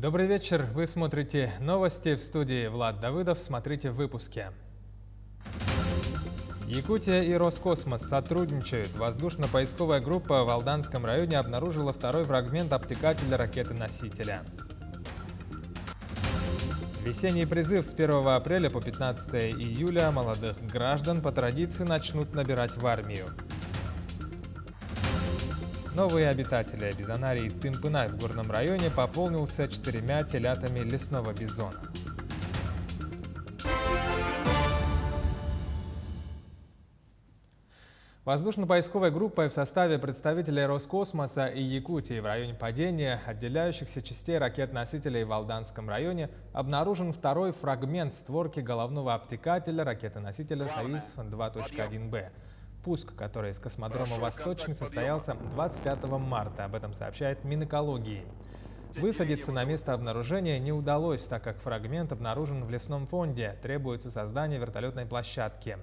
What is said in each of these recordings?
Добрый вечер, вы смотрите новости в студии Влад Давыдов, смотрите в выпуске. Якутия и Роскосмос сотрудничают. Воздушно-поисковая группа в Алданском районе обнаружила второй фрагмент обтекателя ракеты-носителя. Весенний призыв с 1 апреля по 15 июля молодых граждан по традиции начнут набирать в армию. Новые обитатели бизонарий Тымпынай в горном районе пополнился 4 телятами лесного бизона. Воздушно-поисковой группой в составе представителей Роскосмоса и Якутии в районе падения отделяющихся частей ракет-носителей в Алданском районе обнаружен второй фрагмент створки головного обтекателя ракеты-носителя «Союз-2.1Б». Пуск, который из космодрома «Восточный» состоялся 25 марта, об этом сообщает Минэкологии. Высадиться на место обнаружения не удалось, так как фрагмент обнаружен в лесном фонде, требуется создание вертолетной площадки.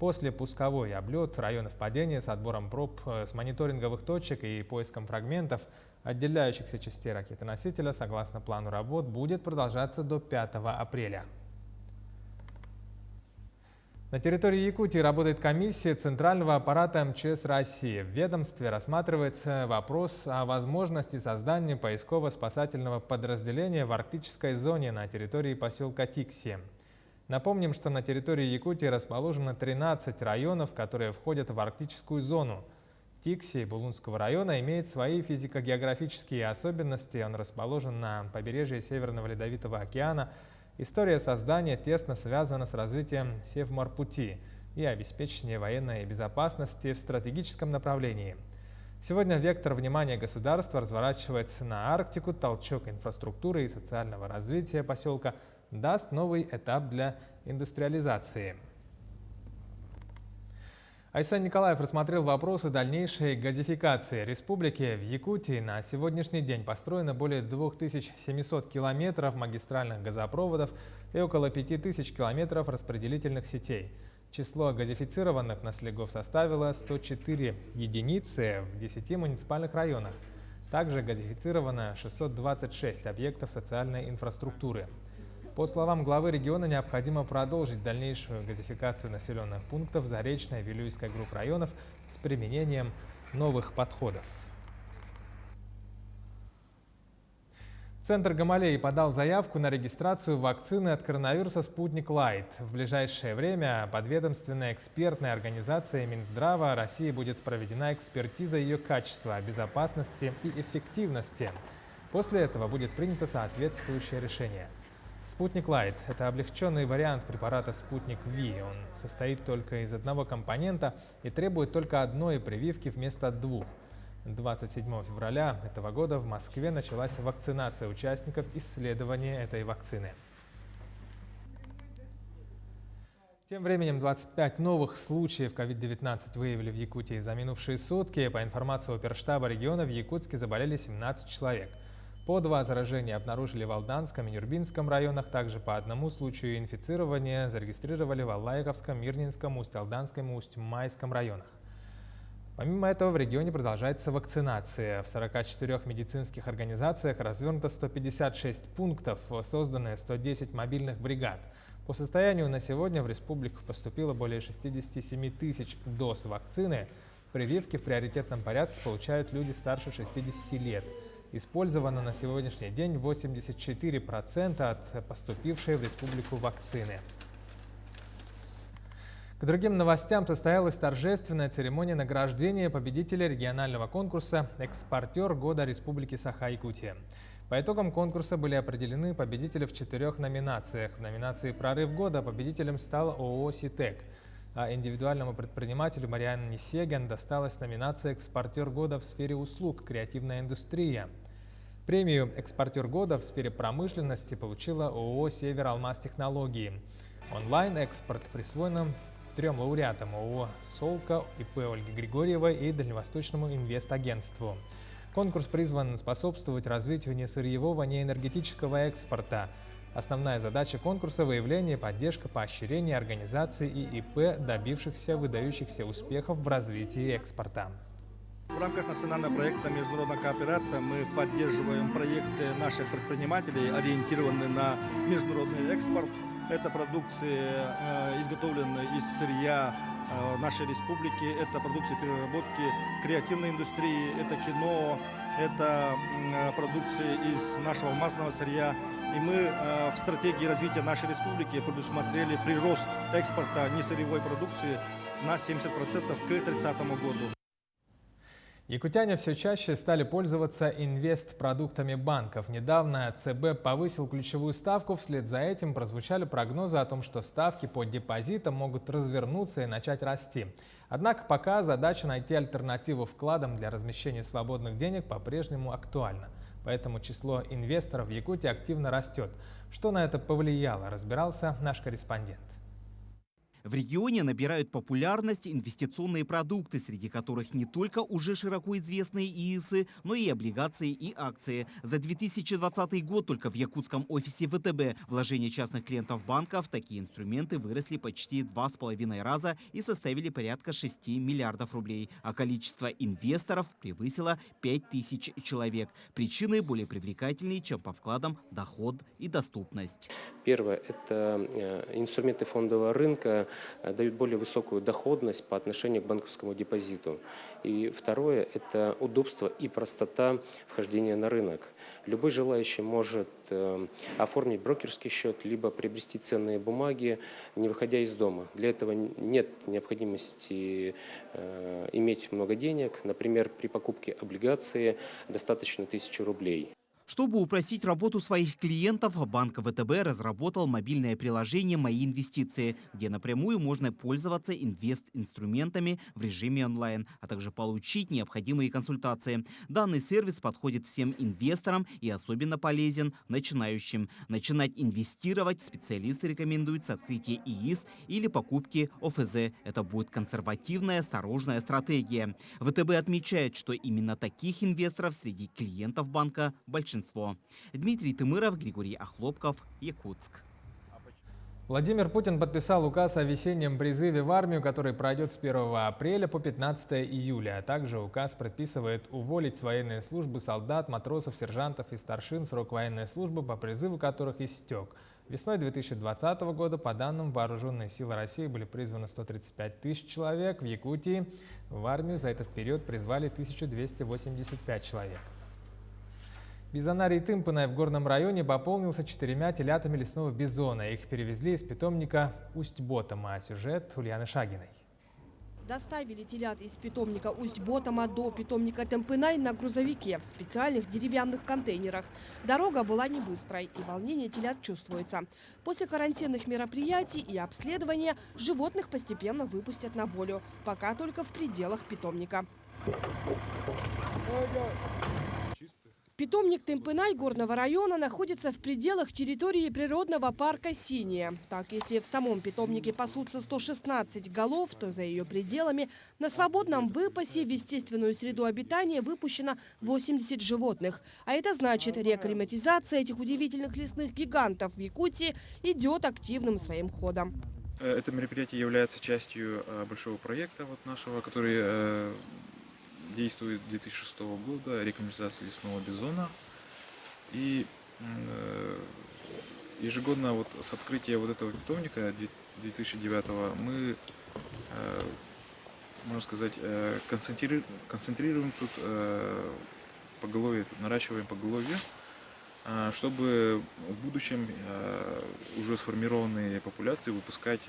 После пусковой облет районов падения с отбором проб с мониторинговых точек и поиском фрагментов отделяющихся частей ракеты-носителя согласно плану работ будет продолжаться до 5 апреля. На территории Якутии работает комиссия Центрального аппарата МЧС России. В ведомстве рассматривается вопрос о возможности создания поисково-спасательного подразделения в арктической зоне на территории поселка Тикси. Напомним, что на территории Якутии расположено 13 районов, которые входят в арктическую зону. Тикси Булунского района имеет свои физико-географические особенности. Он расположен на побережье Северного Ледовитого океана. История создания тесно связана с развитием Севморпути и обеспечением военной безопасности в стратегическом направлении. Сегодня вектор внимания государства разворачивается на Арктику, толчок инфраструктуры и социального развития поселка даст новый этап для индустриализации. Айсан Николаев рассмотрел вопросы дальнейшей газификации республики. В Якутии на сегодняшний день построено более 2700 километров магистральных газопроводов и около 5000 километров распределительных сетей. Число газифицированных наследников составило 104 единицы в 10 муниципальных районах. Также газифицировано 626 объектов социальной инфраструктуры. По словам главы региона, необходимо продолжить дальнейшую газификацию населенных пунктов Заречной и Вилюйской групп районов с применением новых подходов. Центр Гамалеи подал заявку на регистрацию вакцины от коронавируса «Спутник Лайт». В ближайшее время подведомственная экспертная организация Минздрава России будет проведена экспертиза ее качества, безопасности и эффективности. После этого будет принято соответствующее решение. «Спутник Лайт» – это облегченный вариант препарата «Спутник Ви». Он состоит только из одного компонента и требует только одной прививки вместо двух. 27 февраля этого года в Москве началась вакцинация участников исследования этой вакцины. Тем временем 25 новых случаев COVID-19 выявили в Якутии за минувшие сутки. По информации оперштаба региона, в Якутске заболели 17 человек. По 2 заражения обнаружили в Алданском и Нюрбинском районах. Также по одному случаю инфицирования зарегистрировали в Аллайковском, Мирнинском, Усть-Алданском и Усть-Майском районах. Помимо этого в регионе продолжается вакцинация. В 44 медицинских организациях развернуто 156 пунктов, созданы 110 мобильных бригад. По состоянию на сегодня в республику поступило более 67 тысяч доз вакцины. Прививки в приоритетном порядке получают люди старше 60 лет. Использовано на сегодняшний день 84% от поступившей в республику вакцины. К другим новостям состоялась торжественная церемония награждения победителя регионального конкурса «Экспортер года Республики Саха-Якутия». По итогам конкурса были определены победители в 4 номинациях. В номинации «Прорыв года» победителем стал ООО «Ситек», а индивидуальному предпринимателю Марианне Сеген досталась номинация «Экспортер года в сфере услуг. Креативная индустрия». Премию «Экспортер года» в сфере промышленности получила ООО «Север Алмаз Технологии». Онлайн-экспорт присвоен 3 лауреатам: ООО «Солка», ИП Ольги Григорьевой и Дальневосточному инвестагентству. Конкурс призван способствовать развитию несырьевого, неэнергетического экспорта. Основная задача конкурса – выявление, поддержка, поощрение организаций и ИП, добившихся выдающихся успехов в развитии экспорта. В рамках национального проекта «Международная кооперация» мы поддерживаем проекты наших предпринимателей, ориентированные на международный экспорт. Это продукции, изготовленные из сырья нашей республики, это продукция переработки креативной индустрии, это кино, это продукция из нашего масляного сырья. И мы в стратегии развития нашей республики предусмотрели прирост экспорта несырьевой продукции на 70% к 2030 году. Якутяне все чаще стали пользоваться инвестпродуктами банков. Недавно ЦБ повысил ключевую ставку, вслед за этим прозвучали прогнозы о том, что ставки по депозитам могут развернуться и начать расти. Однако пока задача найти альтернативу вкладам для размещения свободных денег по-прежнему актуальна. Поэтому число инвесторов в Якутии активно растет. Что на это повлияло, разбирался наш корреспондент. В регионе набирают популярность инвестиционные продукты, среди которых не только уже широко известные ИИСы, но и облигации и акции. За 2020 год только в якутском офисе ВТБ вложения частных клиентов банков такие инструменты выросли почти 2,5 раза и составили порядка 6 миллиардов рублей. А количество инвесторов превысило 5000 человек. Причины более привлекательные, чем по вкладам доход и доступность. Первое – это инструменты фондового рынка дают более высокую доходность по отношению к банковскому депозиту. И второе – это удобство и простота вхождения на рынок. Любой желающий может оформить брокерский счет, либо приобрести ценные бумаги, не выходя из дома. Для этого нет необходимости иметь много денег. Например, при покупке облигации достаточно 1000 рублей. Чтобы упростить работу своих клиентов, Банк ВТБ разработал мобильное приложение «Мои инвестиции», где напрямую можно пользоваться инвест-инструментами в режиме онлайн, а также получить необходимые консультации. Данный сервис подходит всем инвесторам и особенно полезен начинающим. Начинать инвестировать специалисты рекомендуют с открытия ИИС или покупки ОФЗ. Это будет консервативная, осторожная стратегия. ВТБ отмечает, что именно таких инвесторов среди клиентов банка большинство. Дмитрий Тымыров, Григорий Охлопков, Якутск. Владимир Путин подписал указ о весеннем призыве в армию, который пройдет с 1 апреля по 15 июля. А также указ предписывает уволить с военной службы солдат, матросов, сержантов и старшин, срок военной службы по призыву которых истек. Весной 2020 года, по данным Вооруженные силы России, были призваны 135 тысяч человек. В Якутии в армию за этот период призвали 1285 человек. Бизонарий Тымпынай в Горном районе пополнился 4 телятами лесного бизона. Их перевезли из питомника Усть-Ботома. Сюжет Ульяны Шагиной. Доставили телят из питомника Усть-Ботома до питомника Тымпынай на грузовике в специальных деревянных контейнерах. Дорога была не быстрой, и волнение телят чувствуется. После карантинных мероприятий и обследования животных постепенно выпустят на волю, пока только в пределах питомника. Питомник Тымпынай Горного района находится в пределах территории природного парка «Синяя». Так, если в самом питомнике пасутся 116 голов, то за ее пределами на свободном выпасе в естественную среду обитания выпущено 80 животных. А это значит, реакклиматизация этих удивительных лесных гигантов в Якутии идет активным своим ходом. Это мероприятие является частью большого проекта нашего, который действует 2006 года, рекомендации лесного бизона. И ежегодно с открытия этого питомника 2009 мы, можно сказать, концентрируем тут поголовье, наращиваем поголовье, чтобы в будущем уже сформированные популяции выпускать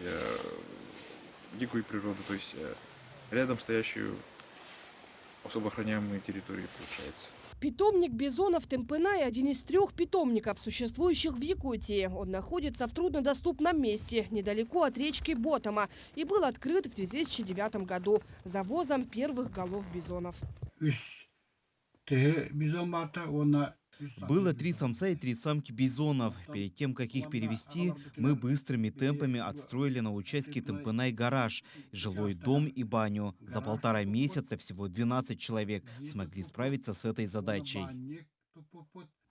дикую природу, то есть рядом стоящую особо охраняемые территории, получается. Питомник бизонов Тымпынай – один из 3 питомников, существующих в Якутии. Он находится в труднодоступном месте, недалеко от речки Ботома, и был открыт в 2009 году завозом первых голов бизонов. Было 3 самца и 3 самки бизонов. Перед тем, как их перевести, мы быстрыми темпами отстроили на участке Тымпынай гараж, жилой дом и баню. За 1,5 месяца всего 12 человек смогли справиться с этой задачей.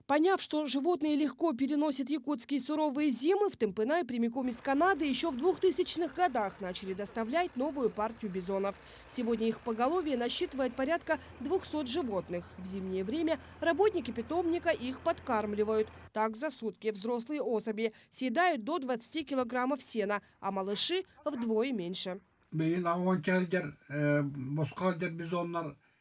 Поняв, что животные легко переносят якутские суровые зимы, в Темпынай прямиком из Канады еще в 2000-х годах начали доставлять новую партию бизонов. Сегодня их поголовье насчитывает порядка 200 животных. В зимнее время работники питомника их подкармливают. Так за сутки взрослые особи съедают до 20 килограммов сена, а малыши вдвое меньше.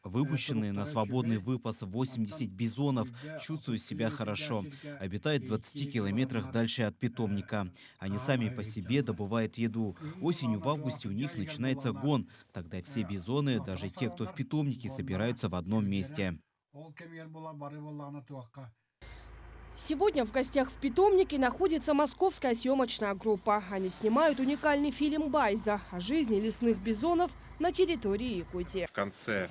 Выпущенные на свободный выпас 80 бизонов чувствуют себя хорошо. Обитают в 20 километрах дальше от питомника. Они сами по себе добывают еду. Осенью в августе у них начинается гон. Тогда все бизоны, даже те, кто в питомнике, собираются в одном месте. Сегодня в гостях в питомнике находится московская съемочная группа. Они снимают уникальный фильм «Байза» о жизни лесных бизонов на территории Якутии. В конце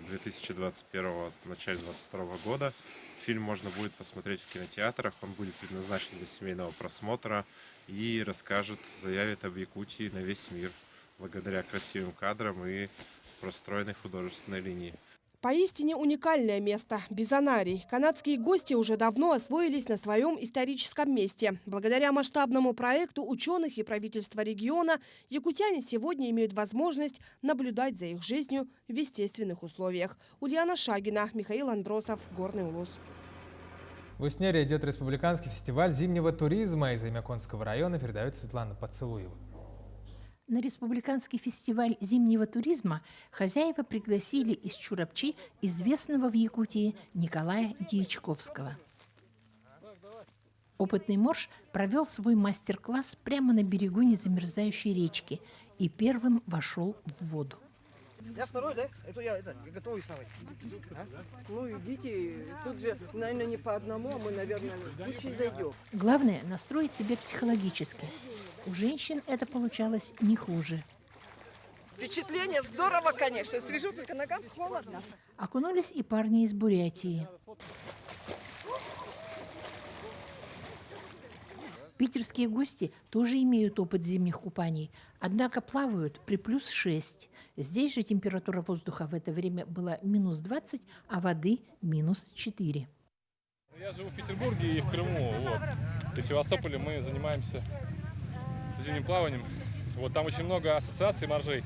2021, начале 2022 года фильм можно будет посмотреть в кинотеатрах. Он будет предназначен для семейного просмотра и расскажет, заявит об Якутии на весь мир благодаря красивым кадрам и простроенной художественной линии. Поистине уникальное место – Бизонарий. Канадские гости уже давно освоились на своем историческом месте. Благодаря масштабному проекту ученых и правительства региона якутяне сегодня имеют возможность наблюдать за их жизнью в естественных условиях. Ульяна Шагина, Михаил Андросов, Горный Улус. В Уснере идет республиканский фестиваль зимнего туризма. Из Имяконского района передает Светлана Поцелуева. На республиканский фестиваль зимнего туризма хозяева пригласили из Чурапчи известного в Якутии Николая Дьячковского. Опытный морж провел свой мастер-класс прямо на берегу незамерзающей речки и первым вошел в воду. Я второй, да? Я готовый самый. Ну идите, тут же, наверное, не по одному, а мы, наверное, лучше зайдем. Главное – настроить себя психологически. У женщин это получалось не хуже. Впечатление здорово, конечно. Свежу, только ногам холодно. Окунулись и парни из Бурятии. Питерские гости тоже имеют опыт зимних купаний, однако плавают при +6. Здесь же температура воздуха в это время была -20, а воды -4. Я живу в Петербурге и в Крыму. И в Севастополе мы занимаемся зимним плаванием. Там очень много ассоциаций моржей.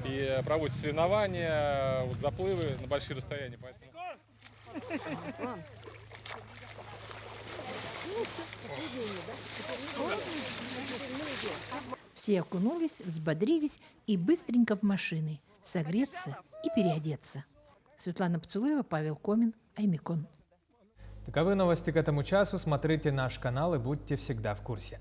И проводят соревнования, заплывы на большие расстояния. Поэтому... Все окунулись, взбодрились и быстренько в машины. Согреться и переодеться. Светлана Поцелуева, Павел Комин, Аймикон. Таковы новости к этому часу. Смотрите наш канал и будьте всегда в курсе.